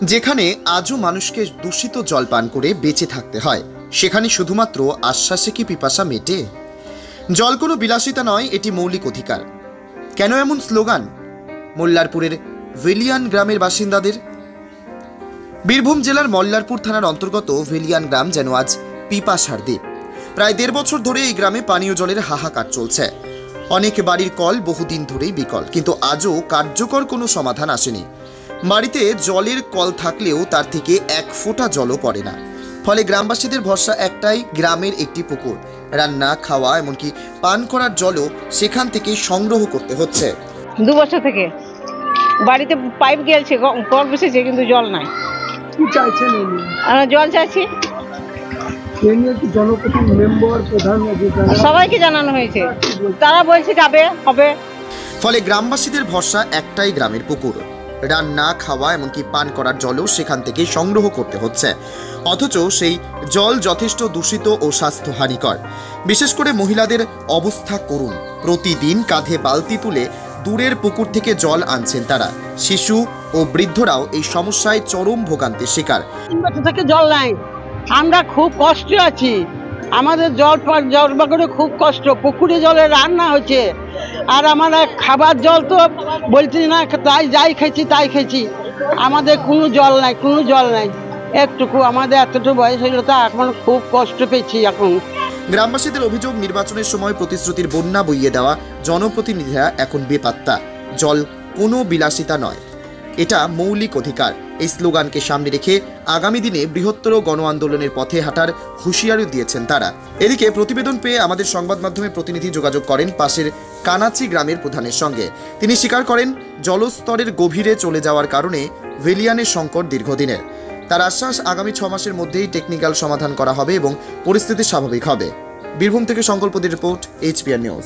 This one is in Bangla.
যেখানে আজও মানুষকে দূষিত জল পান করে বেঁচে থাকতে হয়, সেখানে শুধুমাত্র আশ্বাসে কি পিপাসা মেটে? জল কোনো বিলাসিতা নয়, এটি মৌলিক অধিকার। কেন এমন স্লোগান মল্লারপুরের ভেলিয়ান গ্রামের বাসিন্দাদের? বীরভূম জেলার মল্লারপুর থানার অন্তর্গত ভেলিয়ান গ্রাম যেন আজ পিপাসার দ্বীপ। প্রায় ১.৫ বছর ধরে এই গ্রামে পানীয় জলের হাহাকার চলছে। অনেক বাড়ির কল বহুদিন ধরেই বিকল, কিন্তু আজও কার্যকর কোনো সমাধান আসেনি। বাড়িতে জলের কল থাকলেও তার থেকে এক ফোঁটা জলও পড়ে না। ফলে গ্রামবাসীদের ভরসা একটাই, গ্রামের একটি পুকুর। রান্না, খাওয়া, এমনকি পান করার জলও সেখান থেকে সংগ্রহ করতে হচ্ছে। 2 বছর থেকে বাড়িতে পাইপ গেলছে, কল বসেছে, কিন্তু জল নাই। কি চাইছেন? জল চাইছি। জনপ্রতিনিধি মেম্বার প্রধান সবাইকে জানানো হয়েছে, তারা বলছে যাবে, হবে। ফলে গ্রামবাসীদের ভরসা একটাই, গ্রামের পুকুর। রান্না, খাওয়া, এমনকি পান করার জলও সেখান থেকে সংগ্রহ করতে হচ্ছে। অথচ সেই জল যথেষ্ট দূষিত ও স্বাস্থ্যহানিকর। বিশেষ করে মহিলাদের অবস্থা করুণ। প্রতিদিন কাঁধে বালতি তুলে দূরের পুকুর থেকে জল আনছেন তারা। শিশু ও বৃদ্ধরাও এই সমস্যায় চরম ভোগান্তির শিকার। 3 বছর থেকে জল নাই, আমরা খুব কষ্টে আছি। আমাদের জল করে খুব কষ্ট। পুকুরে জলে রান্না হচ্ছে, আর আমরা খাবার জল তো বলছি না, তাই যাই খেয়েছি তাই খেয়েছি। আমাদের কোনো জল নাই, কোনো জল নাই। একটুকু আমাদের এতটুকু বয়স হইল, তা এখন খুব কষ্ট পেয়েছি এখন। গ্রামবাসীদের অভিযোগ, নির্বাচনের সময় প্রতিশ্রুতির বন্যা বইয়ে দেওয়া জনপ্রতিনিধিরা এখন বেপাত্তা। জল কোনো বিলাসিতা নয়, এটা মৌলিক অধিকার। এই স্লোগানকে সামনে রেখে আগামী দিনে বৃহত্তর গণ আন্দোলনের পথে হাঁটার হুঁশিয়ারি দিয়েছেন তারা। এদিকে প্রতিবেদন পেয়ে আমাদের সংবাদ মাধ্যমের প্রতিনিধি যোগাযোগ করেন পাশের কানাচি গ্রামের প্রধানের সঙ্গে। তিনি স্বীকার করেন, জলস্তরের গভীরে চলে যাওয়ার কারণে ভেলিয়ানের সংকট দীর্ঘদিনের। তার আশ্বাস, আগামী 6 মাসের মধ্যেই টেকনিক্যাল সমাধান করা হবে এবং পরিস্থিতি স্বাভাবিক হবে। বীরভূম থেকে সংকল্পদের রিপোর্ট, HPR নিউজ।